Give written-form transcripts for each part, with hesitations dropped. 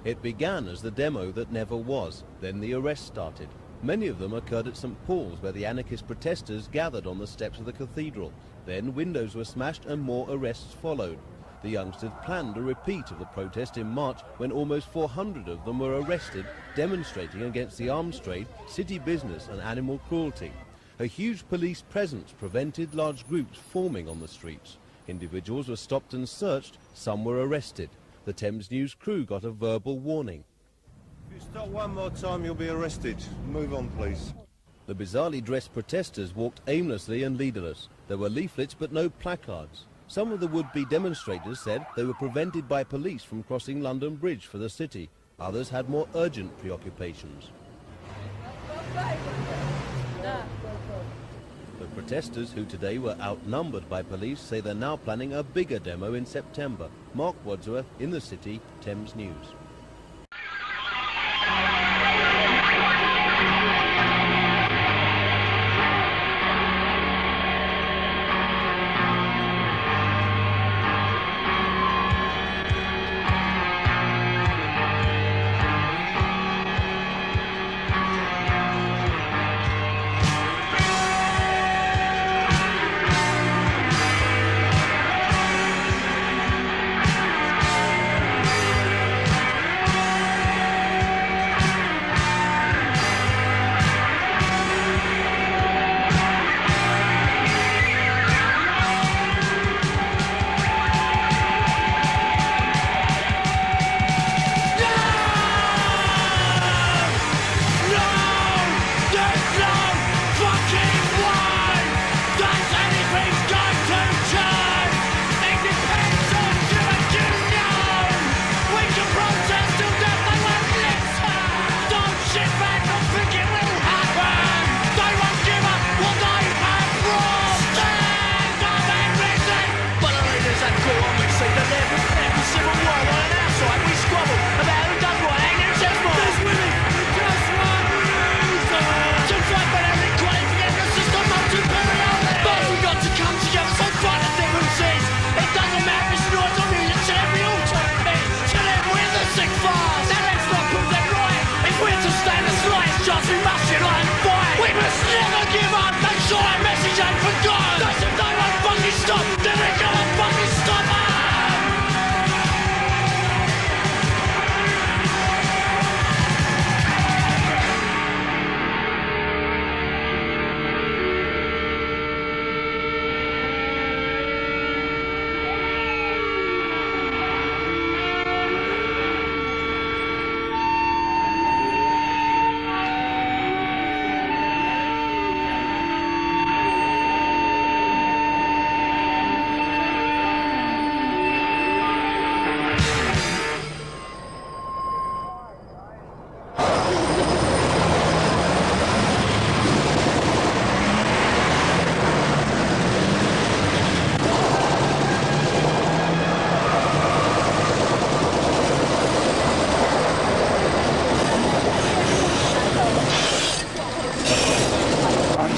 It began as the demo that never was. Then the arrests started. Many of them occurred at St. Paul's, where the anarchist protesters gathered on the steps of the cathedral. Then windows were smashed and more arrests followed. The youngsters planned a repeat of the protest in March, when almost 400 of them were arrested, demonstrating against the arms trade, city business and animal cruelty. A huge police presence prevented large groups forming on the streets. Individuals were stopped and searched, some were arrested. The Thames News crew got a verbal warning. If you stop one more time, you'll be arrested. Move on, please. The bizarrely dressed protesters walked aimlessly and leaderless. There were leaflets but no placards. Some of the would-be demonstrators said they were prevented by police from crossing London Bridge for the city. Others had more urgent preoccupations. The protesters, who today were outnumbered by police, say they're now planning a bigger demo in September. Mark Wadsworth, in the city, Thames News.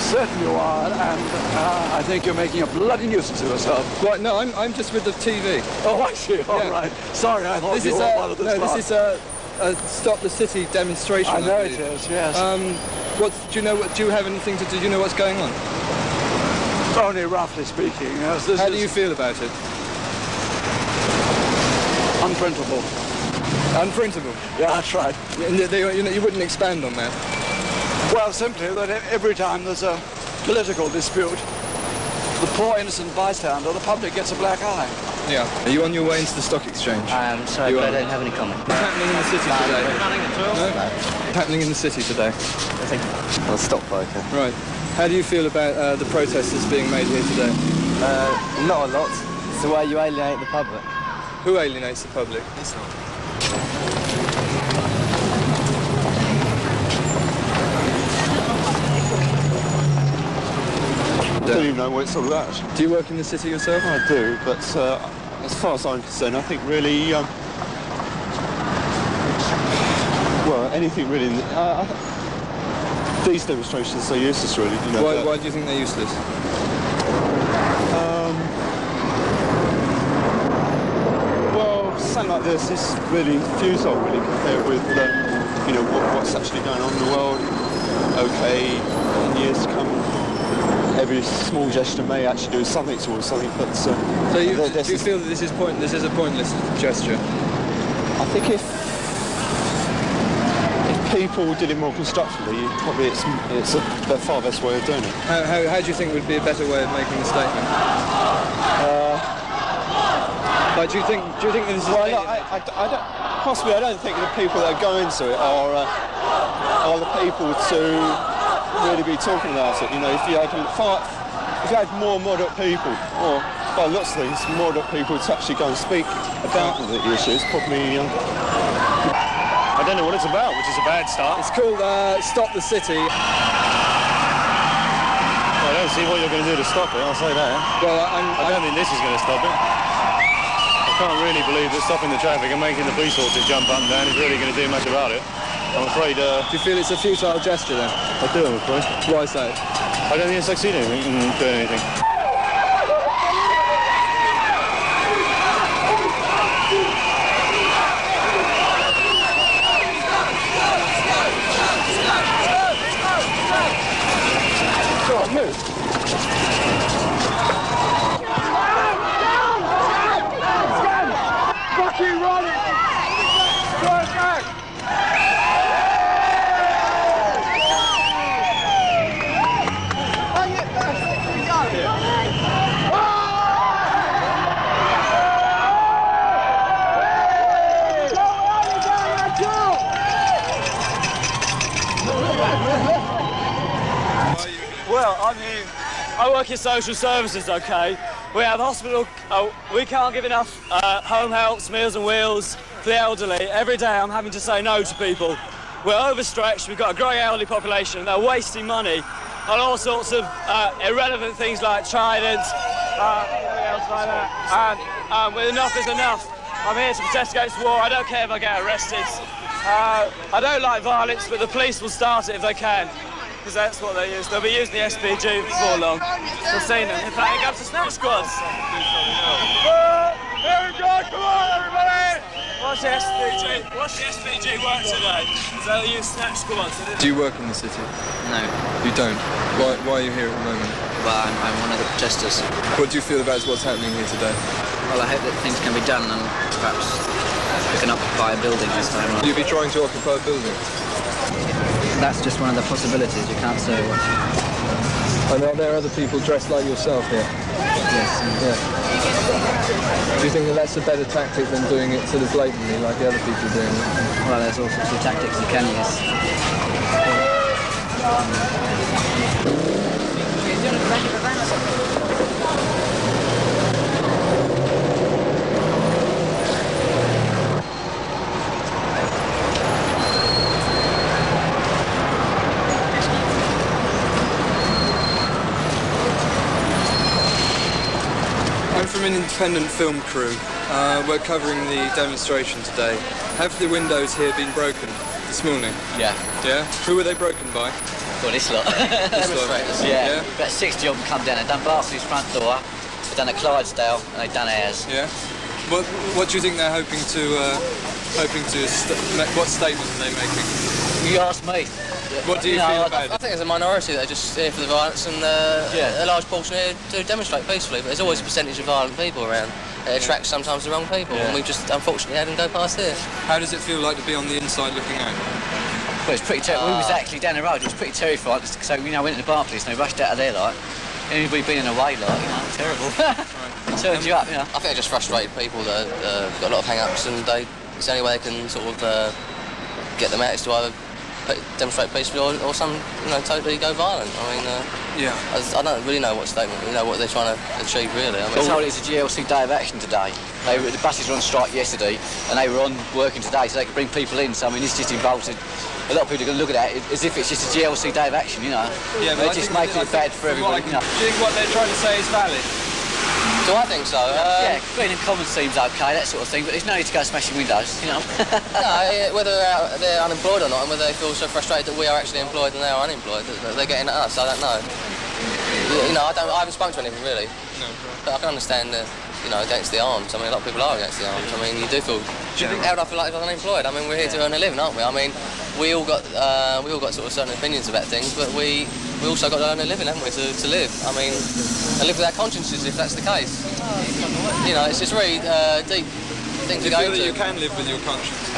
Certain you are, and I think you're making a bloody nuisance of yourself. Right, no, I'm just with the TV. Oh, I see. All right. Sorry, I thought you were part of this. No, this is a Stop the City demonstration. I know it is. Yes. Do you have anything to do? Do you know what's going on? Only roughly speaking. Yes, How do you feel about it? Unprintable. Unprintable? Yeah, that's right. You wouldn't expand on that? Well, simply that every time there's a political dispute, the poor innocent bystander, the public gets a black eye. Yeah. Are you on your way into the stock exchange? I am sorry, but I don't have any comment. What's happening in the city today? Nothing at all. No? What's happening in the city today? Well, stockbroker. Right. How do you feel about the protesters being made here today? Not a lot. It's the way you alienate the public. Who alienates the public? It's not. I don't even know what it's all about. Do you work in the city yourself? I do, but as far as I'm concerned, I think really, well, anything really, these demonstrations are useless, really. You know, Why do you think they're useless? Well, something like this is really futile, really, compared with, you know, what's actually going on in the world. Okay, in years to come, every small gesture may actually do something towards something, but... So do you feel that this is a pointless gesture? I think if people did it more constructively, probably it's the far best way of doing it. How do you think would be a better way of making a statement? Like, do you think that this is... Well, I don't think the people that go into it are the people to really be talking about it. You know, if you had more moderate people, or by lots of things, moderate people to actually go and speak about the issues, probably... I don't know what it's about, which is a bad start. It's called Stop the City. I don't see what you're going to do to stop it, I'll say that. Well, I don't think this is going to stop it. I can't really believe that stopping the traffic and making the police horses jump up and down is really going to do much about it. I'm afraid... Do you feel it's a futile gesture then? I do, I'm afraid. Why so? I don't think it's succeeding in doing anything. Well, I'm here. I work in social services, okay? We have hospital, we can't give enough home helps, meals and wheels for the elderly. Every day I'm having to say no to people. We're overstretched, we've got a growing elderly population, they're wasting money on all sorts of irrelevant things like Trident, everything else like that. And with enough is enough. I'm here to protest against war, I don't care if I get arrested. I don't like violence, but the police will start it if they can. Because that's what they use. They'll be using the SPG before long. We've seen them. In fact, it comes to snatch squads. Here we go, come on everybody! Watch the SPG. Watch the SPG work today. They'll use snatch squads. Do you work in the city? No. You don't? Why are you here at the moment? Well, I'm one of the protesters. What do you feel about what's happening here today? Well, I hope that things can be done and perhaps we can occupy a building this time. Will you be trying to occupy a building? That's just one of the possibilities. You can't say what. And are there other people dressed like yourself here? Yes. Yeah. Do you think that that's a better tactic than doing it sort of blatantly like the other people are doing it? Well, there's all sorts of tactics you can use. I'm from an independent film crew. We're covering the demonstration today. Have the windows here been broken this morning? Yeah. Yeah? Who were they broken by? Well, this lot. Demonstrators? Yeah. About 60 of them come down. They've done Barclays front door, they've done a Clydesdale, and they've done ours. Yeah. What do you think they're hoping to what statement are they making? You ask me. What do you feel about it? I think there's a minority that are just here for the violence and a large portion here to demonstrate peacefully, but there's always a percentage of violent people around. It attracts sometimes the wrong people, and we've just unfortunately had them go past here. How does it feel like to be on the inside looking out? Well, it's pretty terrible. We was actually down the road, it was pretty terrifying, so we went to the Barclays and they rushed out of there, like. Anybody been in a way, like, terrible. It turns you up, I think they're just frustrated people that got a lot of hang-ups, and it's the only way they can sort of get them out is to either demonstrate peacefully or some, totally go violent. I mean, I don't really know what statement, what they're trying to achieve, really. I mean, it's a GLC day of action today. The buses were on strike yesterday, and they were on working today, so they could bring people in. So I mean, it's just involved. A lot of people are going to look at that as if it's just a GLC day of action, Yeah, they're just making it bad for everybody. Do you think what they're trying to say is valid? Do I think so? Yeah, Green and Commons seems okay, that sort of thing, but there's no need to go smashing windows, No, whether they're unemployed or not, and whether they feel so frustrated that we are actually employed and they are unemployed, that they're getting at us, I don't know. I haven't spoken to anyone really, but I can understand you know, against the arms. I mean, a lot of people are against the arms. I mean, you do feel... How would I feel like if I was unemployed? I mean, we're here to earn a living, aren't we? I mean, we all got sort of certain opinions about things, but we also got to earn a living, haven't we, to live? I mean, and live with our consciences, if that's the case. You know, it's just really deep thing to go into. Do you feel that you can live with your conscience?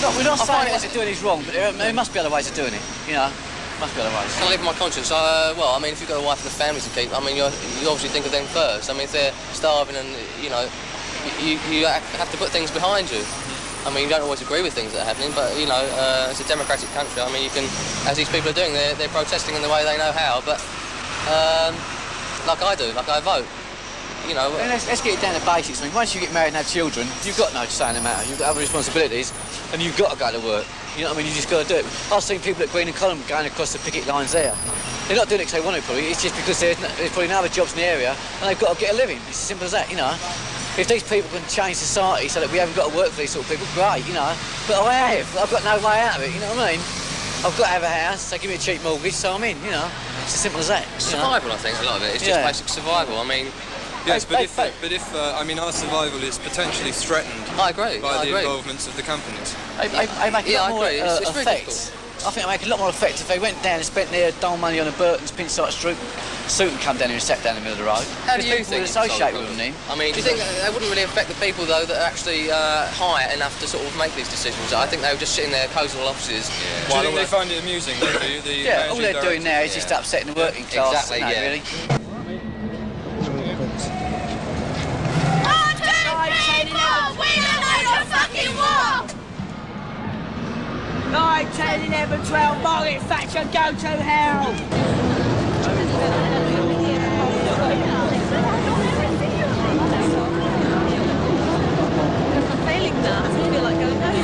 No, we're not saying what they're doing is wrong, but there must be other ways of doing it, you know. Must be other ways. Can I live with my conscience? Well, I mean, if you've got a wife and a family to keep, I mean, you obviously think of them first. I mean, if they're starving and, you know, you have to put things behind you. I mean, you don't always agree with things that are happening, but, you know, it's a democratic country. I mean, you can, as these people are doing, they're protesting in the way they know how, but like I do, like I vote. You know, let's get it down to basics. I mean, once you get married and have children, you've got no say in the matter. You've got other responsibilities, and you've got to go to work. You know what I mean? You just got to do it. I've seen people at Green and Column going across the picket lines there. They're not doing it because they want to, probably. It's just because there's probably no other jobs in the area, and they've got to get a living. It's as simple as that, you know. If these people can change society so that we haven't got to work for these sort of people, great, you know. But I have. I've got no way out of it, you know what I mean? I've got to have a house, they give me a cheap mortgage, so I'm in, you know. It's as simple as that. Survival, I think, a lot of it. It's just basic survival. I mean... Yes, but if I mean, our survival is potentially threatened by the involvements of the companies. I make a lot more effect. I think I make a lot more effect if they went down and spent their dull money on a Burton's Pinsight suit and come down here and sat down in the middle of the road. How do you think? People would associate with them then. I mean, do you think that wouldn't really affect the people, though, that are actually high enough to sort of make these decisions? I think they would just sit in their cozy little offices. Do you think they find it amusing, though, do you? All they're doing now is just upsetting the working class. Exactly, really. Nine, 10, 11, 12, Margaret Thatcher, go to hell! I'm failing that. I feel like going home.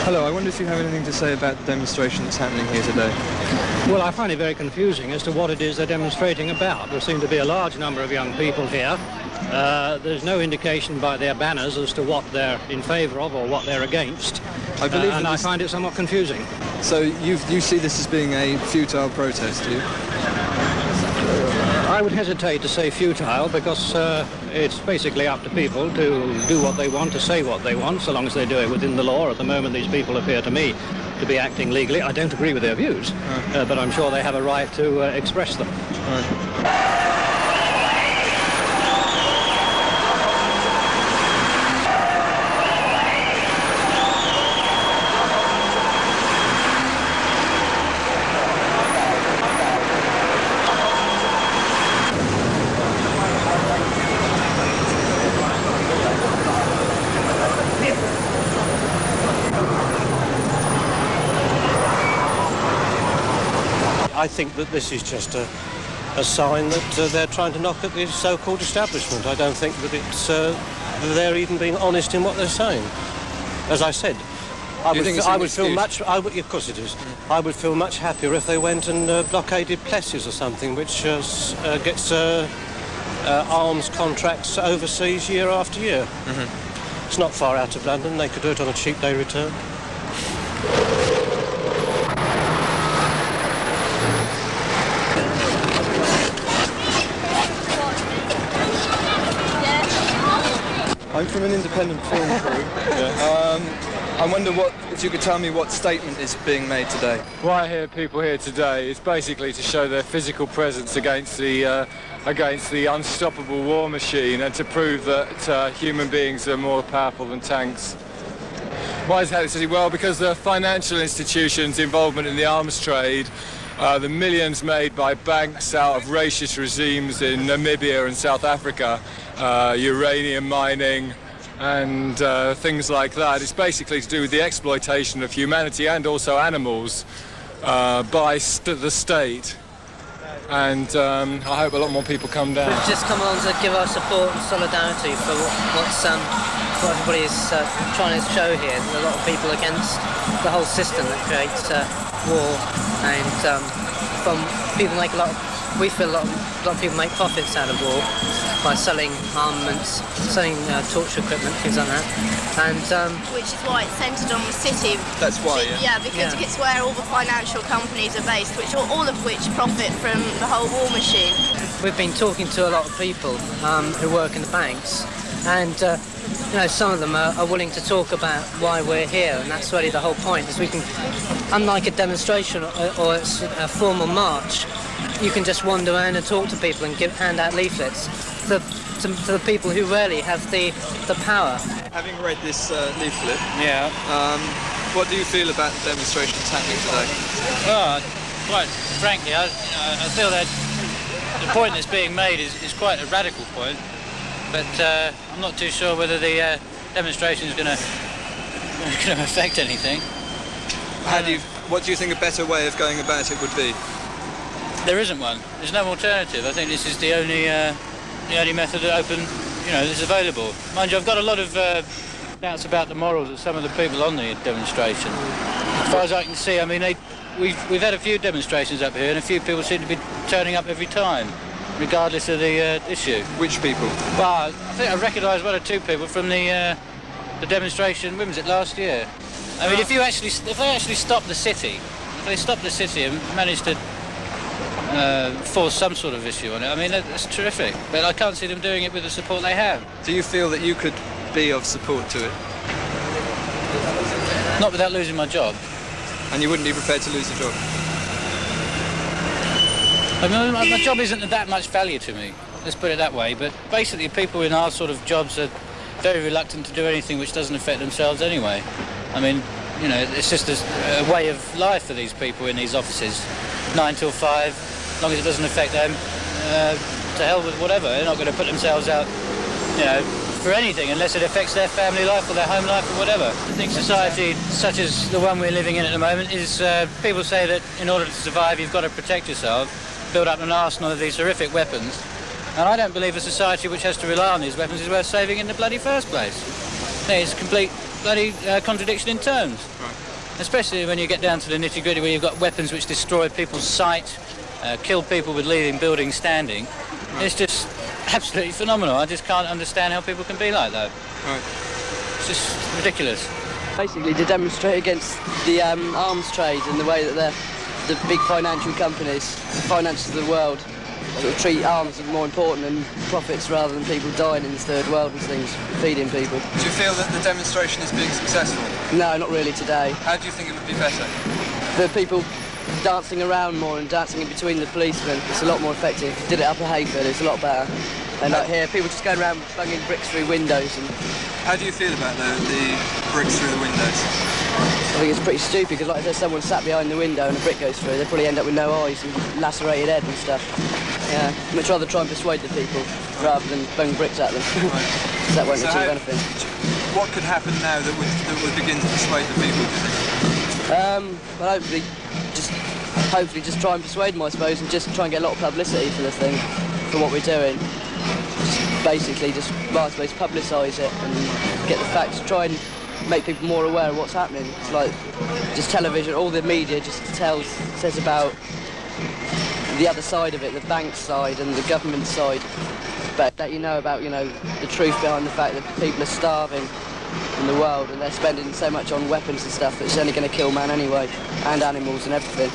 Hello, I wonder if you have anything to say about the demonstration that's happening here today. Well, I find it very confusing as to what it is they're demonstrating about. There seem to be a large number of young people here. There's no indication by their banners as to what they're in favour of or what they're against. I believe and I find it somewhat confusing. So you see this as being a futile protest, do you? I would hesitate to say futile because it's basically up to people to do what they want, to say what they want, so long as they do it within the law. At the moment, these people appear to me to be acting legally. I don't agree with their views, but I'm sure they have a right to express them. I think that this is just a sign that they're trying to knock at the so-called establishment. I don't think that it's they're even being honest in what they're saying. As I said, I would feel much. Of course it is. I would feel much happier if they went and blockaded Plessis or something, which gets arms contracts overseas year after year. It's not far out of London. They could do it on a cheap day return. I'm from an independent film crew. I wonder if you could tell me what statement is being made today. Why I hear people here today is basically to show their physical presence against the unstoppable war machine and to prove that human beings are more powerful than tanks. Why is that? Well, because the financial institutions' involvement in the arms trade, the millions made by banks out of racist regimes in Namibia and South Africa, uranium mining and things like that. It's basically to do with the exploitation of humanity and also animals by the state. And I hope a lot more people come down. We've just come along to give our support and solidarity for what everybody is trying to show here. There's a lot of people against the whole system that creates war, and from people make we feel a lot of people make profits out of war. by selling armaments, selling torture equipment, things like that. And which is why it's centred on the city. That's why, yeah. Because it's where all the financial companies are based, all of which profit from the whole war machine. We've been talking to a lot of people who work in the banks, and some of them are willing to talk about why we're here, and that's really the whole point. Is we can, unlike a demonstration or a formal march, you can just wander around and talk to people and hand out leaflets to the people who really have the power. Having read this leaflet, what do you feel about the demonstrations happening today? Well, quite frankly, I feel that the point that's being made is quite a radical point, but I'm not too sure whether the demonstration is going to affect anything. What do you think a better way of going about it would be? There isn't one. There's no alternative. I think this is the only method open, that's available. Mind you, I've got a lot of doubts about the morals of some of the people on the demonstration. As far as I can see, I mean, we've had a few demonstrations up here, and a few people seem to be turning up every time, regardless of the issue. Which people? Well, I think I recognise one or two people from the demonstration. When was it, last year? I mean, if they actually stopped the city, and managed to force some sort of issue on it, I mean, that's terrific. But I can't see them doing it with the support they have. Do you feel that you could be of support to it? Not without losing my job. And you wouldn't be prepared to lose your job? I mean, my job isn't that much value to me, let's put it that way, but basically people in our sort of jobs are very reluctant to do anything which doesn't affect themselves anyway. I mean, it's just a way of life for these people in these offices. 9 till 5, as long as it doesn't affect them, to hell with whatever. They're not going to put themselves out, for anything unless it affects their family life or their home life or whatever. I think society such as the one we're living in at the moment is, people say that in order to survive you've got to protect yourself, build up an arsenal of these horrific weapons, and I don't believe a society which has to rely on these weapons is worth saving in the bloody first place. It's a complete bloody contradiction in terms. Right. Especially when you get down to the nitty-gritty where you've got weapons which destroy people's sight, kill people with leaving buildings standing. Right. It's just absolutely phenomenal. I just can't understand how people can be like that. Right. It's just ridiculous. Basically to demonstrate against the arms trade and the way that the big financial companies, the finances of the world, sort of treat arms as more important than profits rather than people dying in the third world and things, feeding people. Do you feel that the demonstration is being successful? No, not really today. How do you think it would be better? The people dancing around more and dancing in between the policemen, it's a lot more effective. If you did it up at Hayfield, it's a lot better. And like here, people just going around banging bricks through windows. And how do you feel about the bricks through the windows? I think it's pretty stupid, because like if there's someone sat behind the window and a brick goes through, they'd probably end up with no eyes and lacerated head and stuff. Yeah, I'd much rather try and persuade the people rather than bang bricks at them. Right. That won't achieve anything. What could happen now that would begin to persuade the people, do you think? Well, hopefully just try and persuade them, I suppose, and just try and get a lot of publicity for the thing, for what we're doing. Basically, I suppose, publicise it and get the facts, try and make people more aware of what's happening. It's like just television, all the media just says about the other side of it, the bank side and the government side, but that about the truth behind the fact that people are starving in the world and they're spending so much on weapons and stuff that it's only going to kill man anyway, and animals and everything.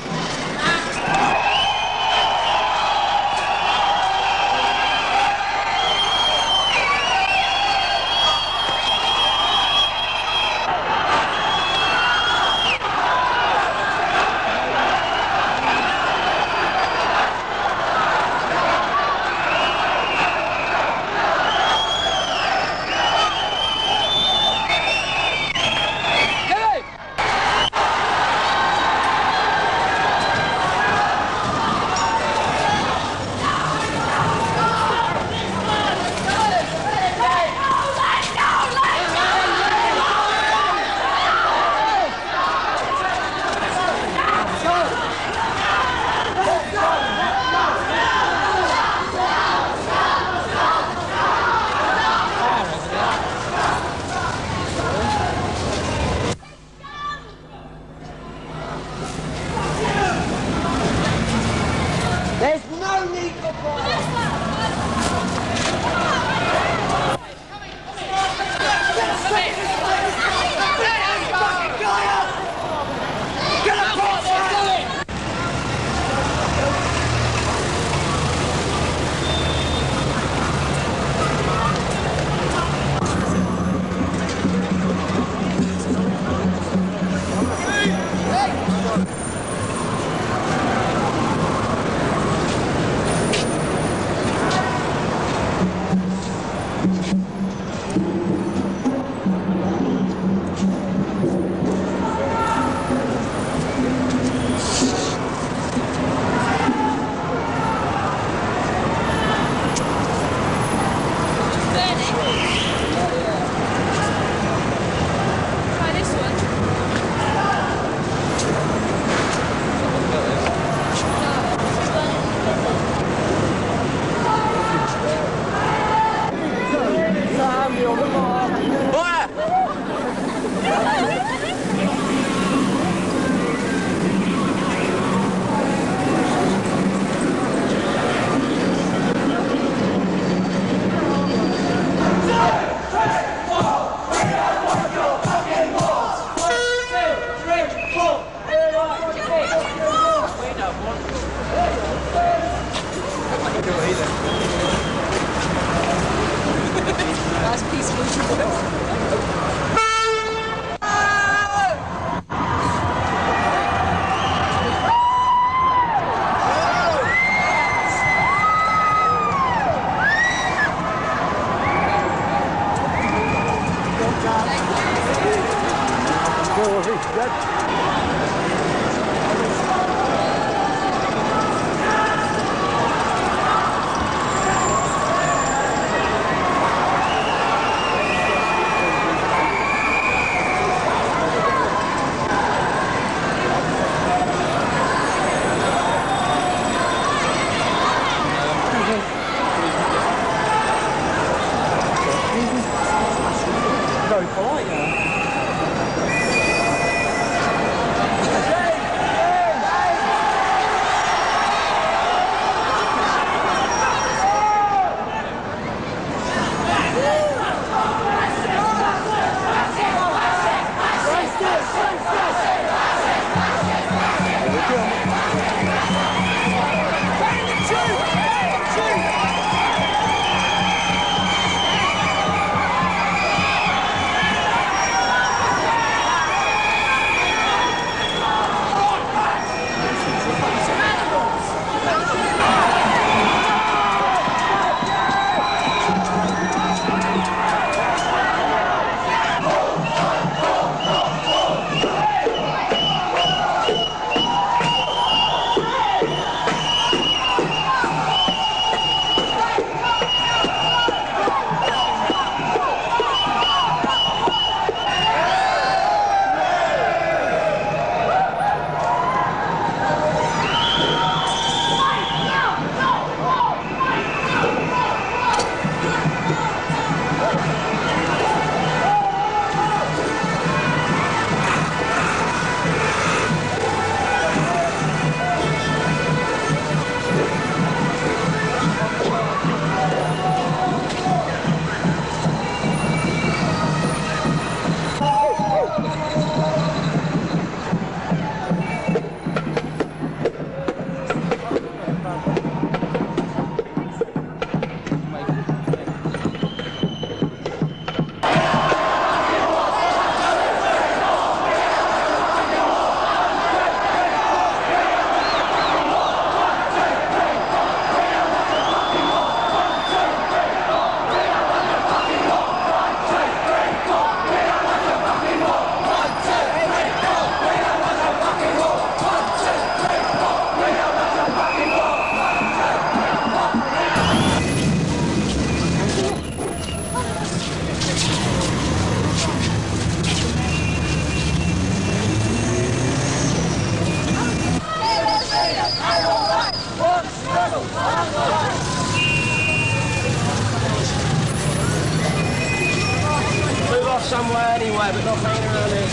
somewhere anyway, but not hanging around here.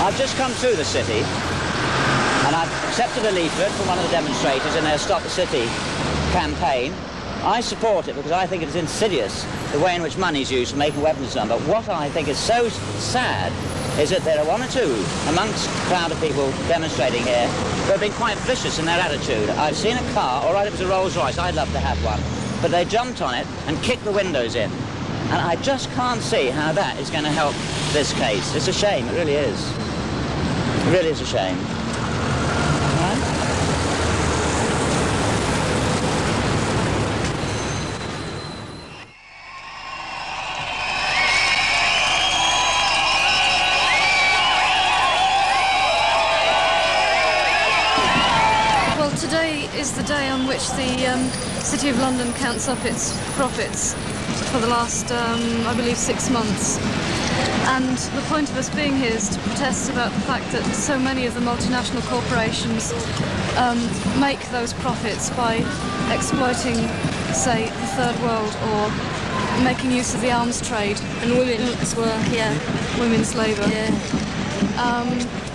I've just come through the city and I've accepted a leaflet from one of the demonstrators in their Stop the City campaign. I support it because I think it is insidious the way in which money is used for making weapons done. But what I think is so sad is that there are one or two amongst a crowd of people demonstrating here who have been quite vicious in their attitude. I've seen a car, all right, it was a Rolls Royce, I'd love to have one, but they jumped on it and kicked the windows in. And I just can't see how that is going to help this case. It's a shame, it really is. It really is a shame. Well, today is the day on which the City of London counts up its profits for the last, I believe, 6 months. And the point of us being here is to protest about the fact that so many of the multinational corporations make those profits by exploiting, say, the Third World or making use of the arms trade. And women as well, yeah. Women's labour. Yeah.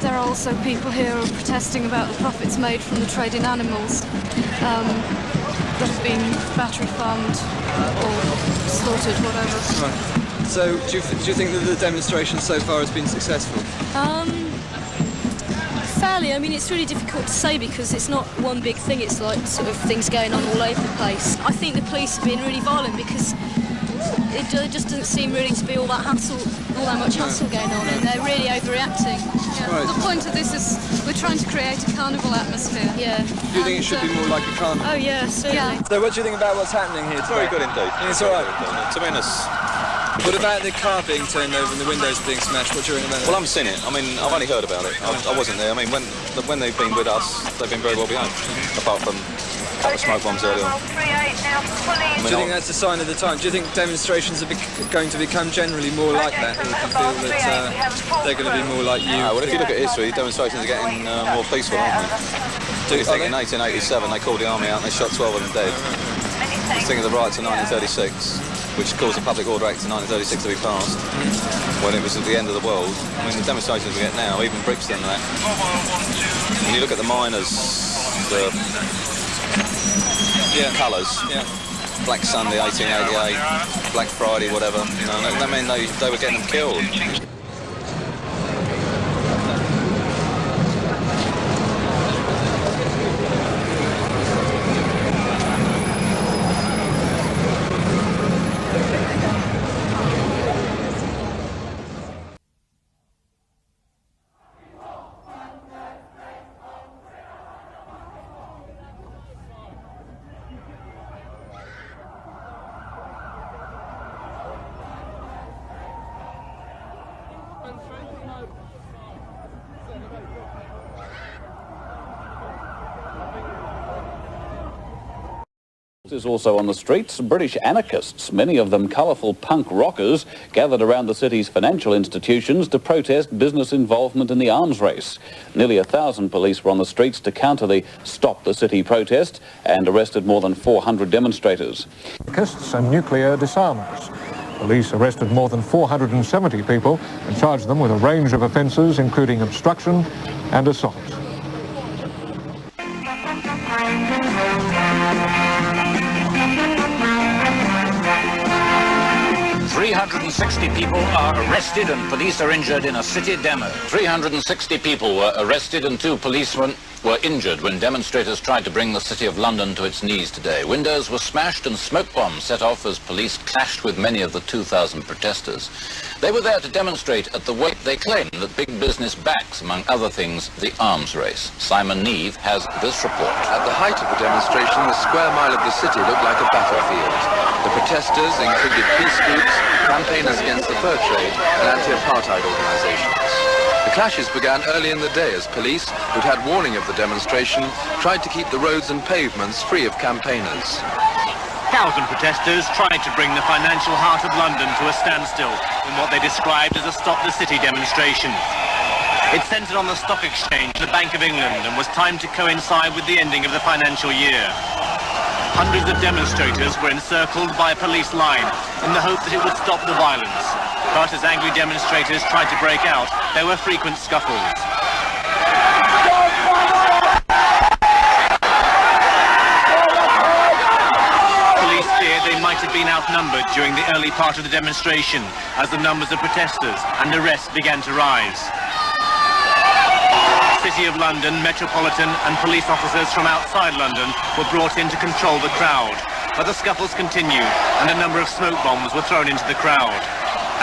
There are also people here who are protesting about the profits made from the trade in animals that have been battery farmed or slaughtered, whatever. Right. So, do you think that the demonstration so far has been successful? Fairly. I mean, it's really difficult to say because it's not one big thing. It's like sort of things going on all over the place. I think the police are being really violent because it just doesn't seem really to be all that much hassle going on, and they're really overreacting. Yeah. Right. The point of this is we're trying to create a carnival atmosphere. Yeah. Do you think it should be more like a carnival? Oh yeah, certainly. Yeah. So what do you think about what's happening here today? Very good indeed. It's all right. Tremendous. What about the car being turned over and the windows being smashed? What do you think about that? Well, I haven't seen it. I mean, I've only heard about it. I wasn't there. I mean, when they've been with us, they've been very well behaved, apart from a couple of smoke bombs earlier on. Do you think that's a sign of the time? Do you think demonstrations are going to become generally more like that? Or do you feel that they're going to be more like you? Well, if you look at history, demonstrations are getting more peaceful, aren't they? Do you think in 1887 they called the army out and they shot 12 of them dead? Just think of the riots of 1936, which caused the Public Order Act of 1936 to be passed, when it was at the end of the world. I mean, the demonstrations we get now, even Brixton and that, when you look at the miners, the colours, Black Sunday 1888, Black Friday, whatever, you know, that meant they were getting them killed. Is also on the streets, British anarchists, many of them colourful punk rockers, gathered around the city's financial institutions to protest business involvement in the arms race. Nearly 1,000 police were on the streets to counter the Stop the City protest and arrested more than 400 demonstrators. Anarchists and nuclear disarmers. Police arrested more than 470 people and charged them with a range of offences, including obstruction and assault. 360 people are arrested and police are injured in a city demo. 360 people were arrested and 2 policemen were injured when demonstrators tried to bring the City of London to its knees today. Windows were smashed and smoke bombs set off as police clashed with many of the 2,000 protesters. They were there to demonstrate at the weight they claim that big business backs, among other things, the arms race. Simon Neve has this report. At the height of the demonstration, the square mile of the city looked like a battlefield. The protesters included peace groups, campaigners against the fur trade, and anti-apartheid organizations. The clashes began early in the day as police, who'd had warning of the demonstration, tried to keep the roads and pavements free of campaigners. 1,000 protesters tried to bring the financial heart of London to a standstill in what they described as a Stop the City demonstration. It centred on the Stock Exchange, the Bank of England, and was timed to coincide with the ending of the financial year. Hundreds of demonstrators were encircled by a police line in the hope that it would stop the violence. But as angry demonstrators tried to break out, there were frequent scuffles. Police feared they might have been outnumbered during the early part of the demonstration as the numbers of protesters and arrests began to rise. City of London, Metropolitan and police officers from outside London were brought in to control the crowd. But the scuffles continued and a number of smoke bombs were thrown into the crowd.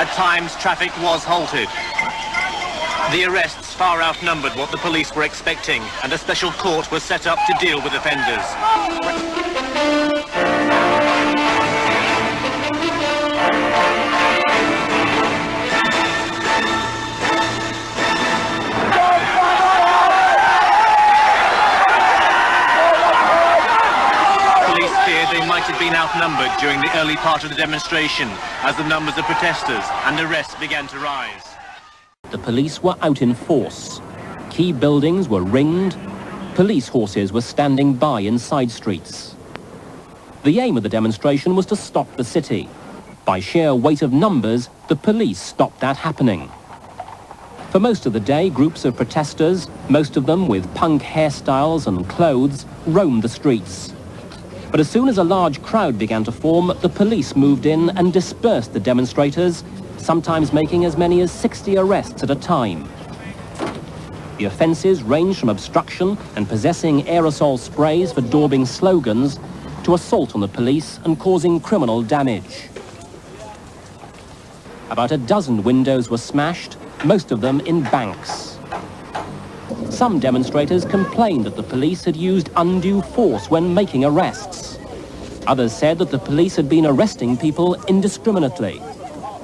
At times, traffic was halted. The arrests far outnumbered what the police were expecting, and a special court was set up to deal with offenders. They might have been outnumbered during the early part of the demonstration as the numbers of protesters and arrests began to rise. The police were out in force. Key buildings were ringed. Police horses were standing by in side streets. The aim of the demonstration was to stop the city. By sheer weight of numbers, the police stopped that happening. For most of the day, groups of protesters, most of them with punk hairstyles and clothes, roamed the streets. But as soon as a large crowd began to form, the police moved in and dispersed the demonstrators, sometimes making as many as 60 arrests at a time. The offences ranged from obstruction and possessing aerosol sprays for daubing slogans to assault on the police and causing criminal damage. About a dozen windows were smashed, most of them in banks. Some demonstrators complained that the police had used undue force when making arrests. Others said that the police had been arresting people indiscriminately.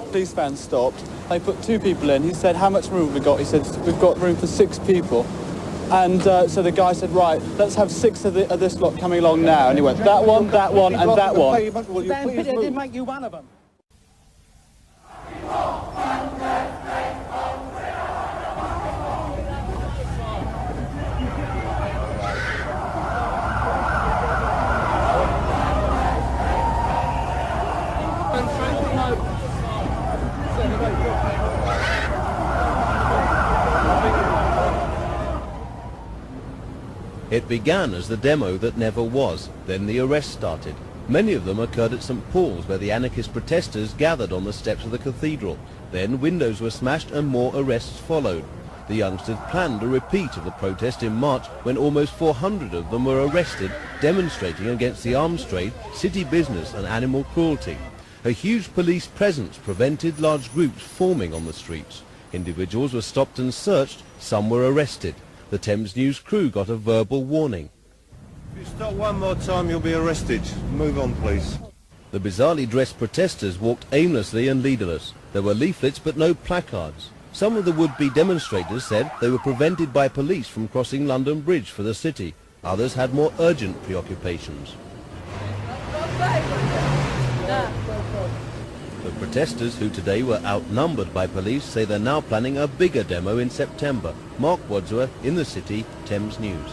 Police van stopped. They put 2 people in. He said, how much room have we got? He said, we've got room for 6 people. And so the guy said, right, let's have 6 of this lot coming along now. And he went, that one, and that one. They didn't make you one of them. It began as the demo that never was. Then the arrests started. Many of them occurred at St. Paul's, where the anarchist protesters gathered on the steps of the cathedral. Then windows were smashed and more arrests followed. The youngsters planned a repeat of the protest in March, when almost 400 of them were arrested, demonstrating against the arms trade, city business and animal cruelty. A huge police presence prevented large groups forming on the streets. Individuals were stopped and searched, some were arrested. The Thames News crew got a verbal warning. If you stop one more time, you'll be arrested. Move on, please. The bizarrely dressed protesters walked aimlessly and leaderless. There were leaflets but no placards. Some of the would-be demonstrators said they were prevented by police from crossing London Bridge for the city. Others had more urgent preoccupations. The protesters, who today were outnumbered by police, say they're now planning a bigger demo in September. Mark Wadsworth, in the City, Thames News.